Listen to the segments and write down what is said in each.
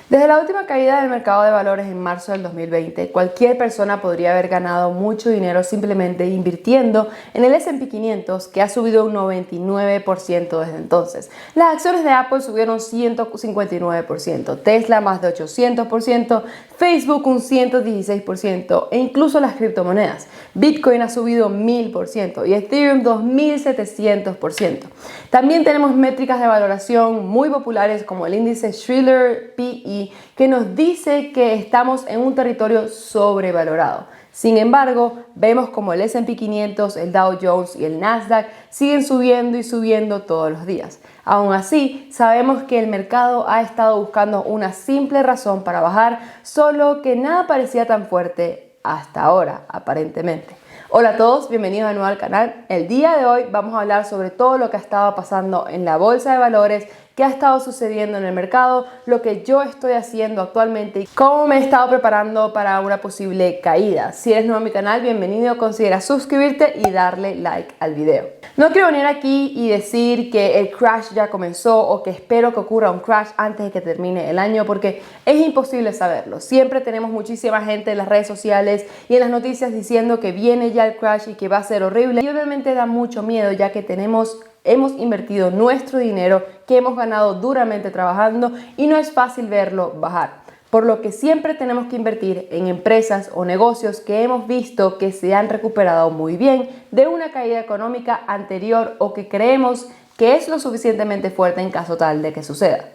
Desde la última caída del mercado de valores en marzo del 2020, cualquier persona podría haber ganado mucho dinero simplemente invirtiendo en el S&P 500, que ha subido un 99% desde entonces. Las acciones de Apple subieron 159%, Tesla más de 800%, Facebook un 116% e incluso las criptomonedas. Bitcoin ha subido 1000% y Ethereum 2700%. También tenemos métricas de valoración muy populares como el índice Shiller PE, que nos dice que estamos en un territorio sobrevalorado. Sin embargo, vemos como el S&P 500, el Dow Jones y el Nasdaq siguen subiendo y subiendo todos los días. Aún así, sabemos que el mercado ha estado buscando una simple razón para bajar, solo que nada parecía tan fuerte hasta ahora, aparentemente. Hola a todos, bienvenidos de nuevo al canal. El día de hoy vamos a hablar sobre todo lo que ha estado pasando en la bolsa de valores, qué ha estado sucediendo en el mercado, lo que yo estoy haciendo actualmente y cómo me he estado preparando para una posible caída. Si eres nuevo a mi canal, bienvenido, considera suscribirte y darle like al video. No quiero venir aquí y decir que el crash ya comenzó o que espero que ocurra un crash antes de que termine el año, porque es imposible saberlo. Siempre tenemos muchísima gente en las redes sociales y en las noticias diciendo que viene ya el crash y que va a ser horrible, y obviamente da mucho miedo, ya que hemos invertido nuestro dinero que hemos ganado duramente trabajando y no es fácil verlo bajar. Por lo que siempre tenemos que invertir en empresas o negocios que hemos visto que se han recuperado muy bien de una caída económica anterior o que creemos que es lo suficientemente fuerte en caso tal de que suceda.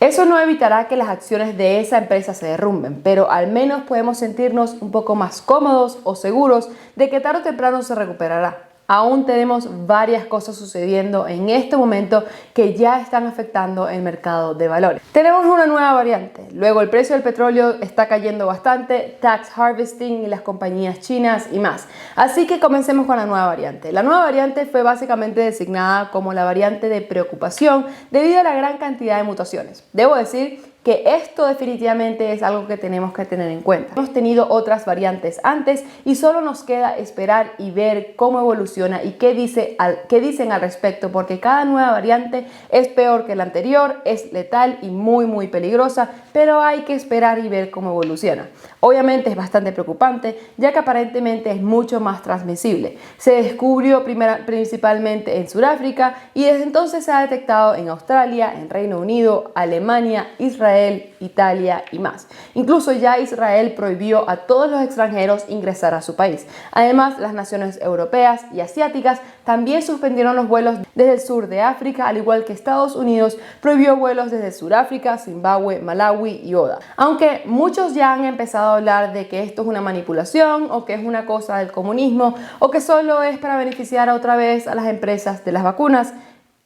Eso no evitará que las acciones de esa empresa se derrumben, pero al menos podemos sentirnos un poco más cómodos o seguros de que tarde o temprano se recuperará. Aún tenemos varias cosas sucediendo en este momento que ya están afectando el mercado de valores. Tenemos una nueva variante. Luego el precio del petróleo está cayendo bastante, tax harvesting y las compañías chinas y más. Así que comencemos con la nueva variante. La nueva variante fue básicamente designada como la variante de preocupación debido a la gran cantidad de mutaciones. Debo decir que esto definitivamente es algo que tenemos que tener en cuenta. Hemos tenido otras variantes antes y solo nos queda esperar y ver cómo evoluciona y qué dicen al respecto, porque cada nueva variante es peor que la anterior, es letal y muy peligrosa, pero hay que esperar y ver cómo evoluciona. Obviamente es bastante preocupante, ya que aparentemente es mucho más transmisible. Se descubrió principalmente en Sudáfrica y desde entonces se ha detectado en Australia, en Reino Unido, Alemania, Israel, Italia y más. Incluso ya Israel prohibió a todos los extranjeros ingresar a su país. Además, las naciones europeas y asiáticas también suspendieron los vuelos desde el sur de África, al igual que Estados Unidos prohibió vuelos desde Sudáfrica, Zimbabue, Malawi y Oda. Aunque muchos ya han empezado a hablar de que esto es una manipulación o que es una cosa del comunismo o que solo es para beneficiar otra vez a las empresas de las vacunas,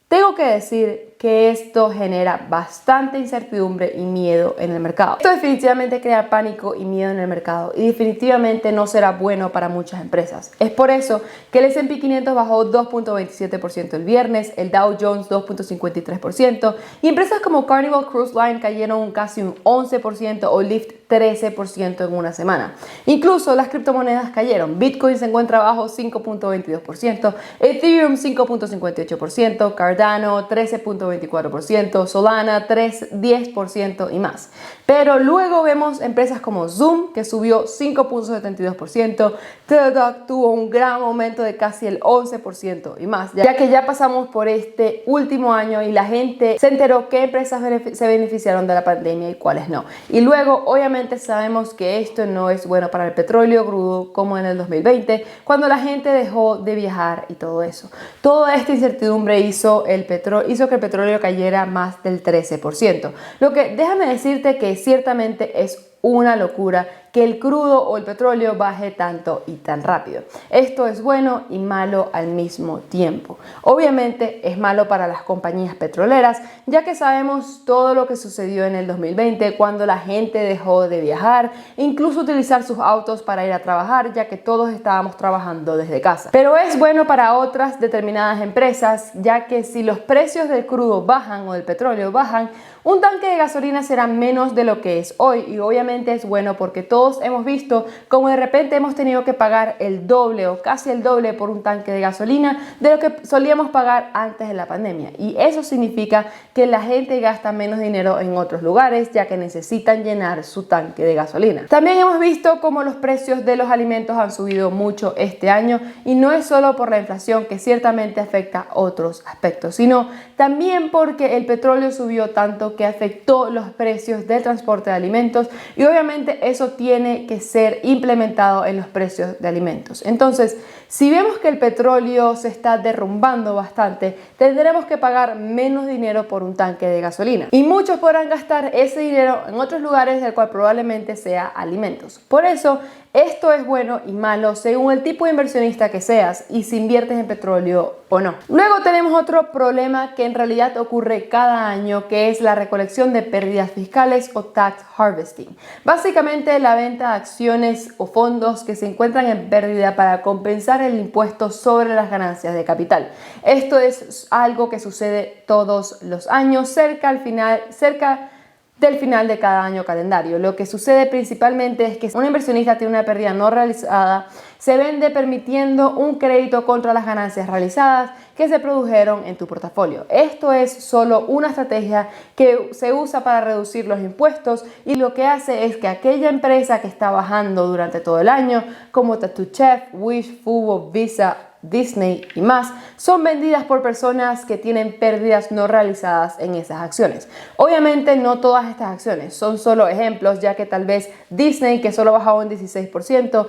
tengo que decir que esto genera bastante incertidumbre y miedo en el mercado. Esto definitivamente crea pánico y miedo en el mercado y definitivamente no será bueno para muchas empresas. Es por eso que el S&P 500 bajó 2.27% el viernes, el Dow Jones 2.53% y empresas como Carnival Cruise Line cayeron casi un 11% o Lyft 13% en una semana. Incluso las criptomonedas cayeron. Bitcoin se encuentra bajo 5.22%, Ethereum 5.58%, Cardano 13.24%, Solana 10% y más. Pero luego vemos empresas como Zoom, que subió 5.72%, Teladoc tuvo un gran aumento de casi el 11% y más, ya que ya pasamos por este último año y la gente se enteró qué empresas se beneficiaron de la pandemia y cuáles no. Y luego, obviamente, sabemos que esto no es bueno para el petróleo crudo como en el 2020, cuando la gente dejó de viajar y todo eso. Toda esta incertidumbre hizo que el petróleo cayera más del 13%. Lo que déjame decirte que ciertamente es una locura que el crudo o el petróleo baje tanto y tan rápido. Esto es bueno y malo al mismo tiempo. Obviamente es malo para las compañías petroleras, ya que sabemos todo lo que sucedió en el 2020 cuando la gente dejó de viajar e incluso utilizar sus autos para ir a trabajar, ya que todos estábamos trabajando desde casa. Pero es bueno para otras determinadas empresas, ya que si los precios del crudo bajan o del petróleo bajan, Un tanque de gasolina será menos de lo que es hoy y obviamente es bueno porque todos hemos visto cómo de repente hemos tenido que pagar el doble o casi el doble por un tanque de gasolina de lo que solíamos pagar antes de la pandemia, y eso significa que la gente gasta menos dinero en otros lugares ya que necesitan llenar su tanque de gasolina. También hemos visto cómo los precios de los alimentos han subido mucho este año, y no es solo por la inflación, que ciertamente afecta otros aspectos, sino también porque el petróleo subió tanto que afectó los precios del transporte de alimentos, y obviamente eso tiene que ser implementado en los precios de alimentos. Entonces, si vemos que el petróleo se está derrumbando bastante, tendremos que pagar menos dinero por un tanque de gasolina, y muchos podrán gastar ese dinero en otros lugares, del cual probablemente sea alimentos. Por eso, esto es bueno y malo según el tipo de inversionista que seas y si inviertes en petróleo o no. Luego tenemos otro problema que en realidad ocurre cada año, que es la recolección de pérdidas fiscales o tax harvesting. Básicamente la venta de acciones o fondos que se encuentran en pérdida para compensar el impuesto sobre las ganancias de capital. Esto es algo que sucede todos los años, cerca del final de cada año calendario. Lo que sucede principalmente es que si un inversionista tiene una pérdida no realizada, se vende permitiendo un crédito contra las ganancias realizadas que se produjeron en tu portafolio. Esto es solo una estrategia que se usa para reducir los impuestos, y lo que hace es que aquella empresa que está bajando durante todo el año, como Tattoo Chef, Wish, Fubo, Visa, Disney y más, son vendidas por personas que tienen pérdidas no realizadas en esas acciones. Obviamente no todas estas acciones, son solo ejemplos, ya que tal vez Disney, que solo bajó un 16%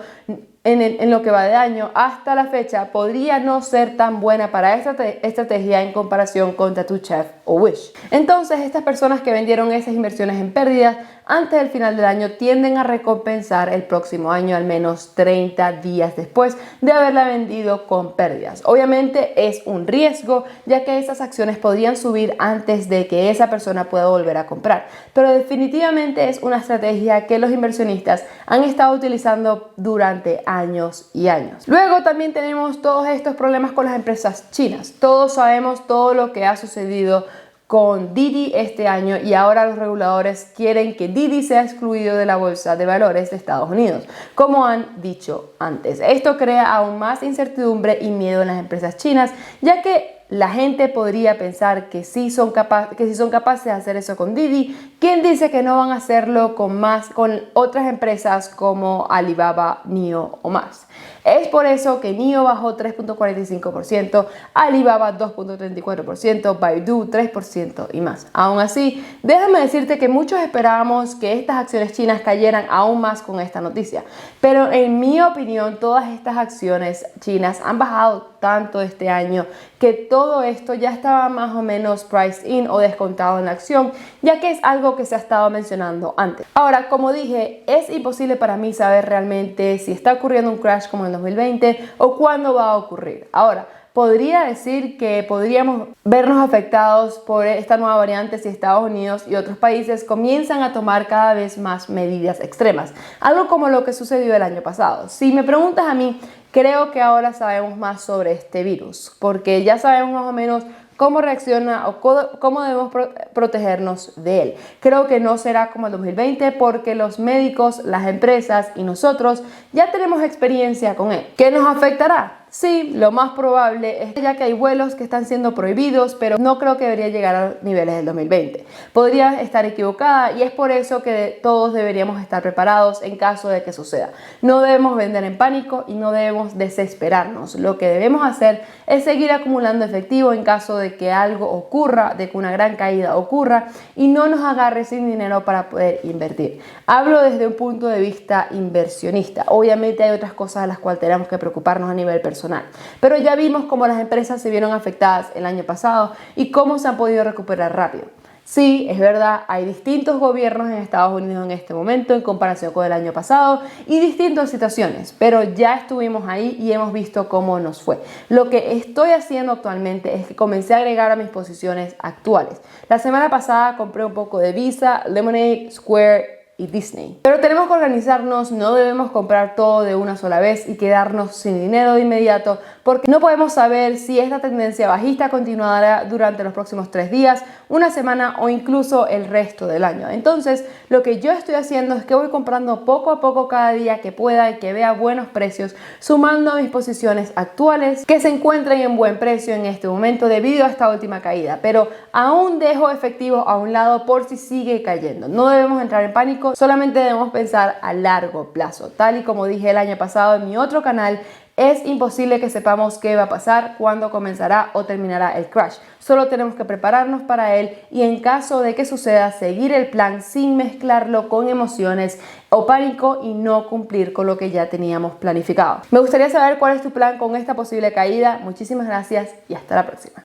en lo que va de año hasta la fecha, podría no ser tan buena para esta estrategia en comparación con Tattoo Chef o Wish. Entonces, estas personas que vendieron esas inversiones en pérdidas antes del final del año tienden a recompensar el próximo año al menos 30 días después de haberla vendido con pérdidas. Obviamente es un riesgo, ya que esas acciones podrían subir antes de que esa persona pueda volver a comprar, pero definitivamente es una estrategia que los inversionistas han estado utilizando durante años y años. Luego también tenemos todos estos problemas con las empresas chinas. Todos sabemos todo lo que ha sucedido con Didi este año, y ahora los reguladores quieren que Didi sea excluido de la bolsa de valores de Estados Unidos, como han dicho antes. Esto crea aún más incertidumbre y miedo en las empresas chinas, ya que la gente podría pensar que si son capaces de hacer eso con Didi, ¿quién dice que no van a hacerlo con otras empresas como Alibaba, NIO o más? Es por eso que NIO bajó 3.45%, Alibaba 2.34%, Baidu 3% y más. Aún así, déjame decirte que muchos esperábamos que estas acciones chinas cayeran aún más con esta noticia, pero en mi opinión todas estas acciones chinas han bajado tanto este año que todo esto ya estaba más o menos priced in o descontado en la acción, ya que es algo que se ha estado mencionando antes. Ahora, como dije, es imposible para mí saber realmente si está ocurriendo un crash como en 2020 o cuándo va a ocurrir. Ahora, podría decir que podríamos vernos afectados por esta nueva variante si Estados Unidos y otros países comienzan a tomar cada vez más medidas extremas, algo como lo que sucedió el año pasado. Si me preguntas a mí, creo que ahora sabemos más sobre este virus, porque ya sabemos más o menos cómo reacciona o cómo debemos protegernos de él. Creo que no será como el 2020 porque los médicos, las empresas y nosotros ya tenemos experiencia con él. ¿Qué nos afectará? Sí, lo más probable es ya que hay vuelos que están siendo prohibidos, pero no creo que debería llegar a los niveles del 2020. Podría estar equivocada, y es por eso que todos deberíamos estar preparados en caso de que suceda. No debemos vender en pánico y no debemos desesperarnos. Lo que debemos hacer es seguir acumulando efectivo en caso de que algo ocurra, de que una gran caída ocurra y no nos agarre sin dinero para poder invertir. Hablo desde un punto de vista inversionista. Obviamente hay otras cosas a las cuales tenemos que preocuparnos a nivel personal. Pero ya vimos cómo las empresas se vieron afectadas el año pasado y cómo se han podido recuperar rápido. Sí, es verdad, hay distintos gobiernos en Estados Unidos en este momento en comparación con el año pasado y distintas situaciones, pero ya estuvimos ahí y hemos visto cómo nos fue. Lo que estoy haciendo actualmente es que comencé a agregar a mis posiciones actuales. La semana pasada compré un poco de Visa, Lemonade, Square y Disney. Pero tenemos que organizarnos, no debemos comprar todo de una sola vez y quedarnos sin dinero de inmediato, porque no podemos saber si esta tendencia bajista continuará durante los próximos 3 días una semana o incluso el resto del año. Entonces, lo que yo estoy haciendo es que voy comprando poco a poco cada día que pueda y que vea buenos precios, sumando a mis posiciones actuales que se encuentran en buen precio en este momento debido a esta última caída, pero aún dejo efectivo a un lado por si sigue cayendo. No debemos entrar en pánico, solamente debemos pensar a largo plazo. Tal y como dije el año pasado en mi otro canal, es imposible que sepamos qué va a pasar, cuándo comenzará o terminará el crash. Solo tenemos que prepararnos para él y en caso de que suceda, seguir el plan sin mezclarlo con emociones o pánico y no cumplir con lo que ya teníamos planificado. Me gustaría saber cuál es tu plan con esta posible caída. Muchísimas gracias y hasta la próxima.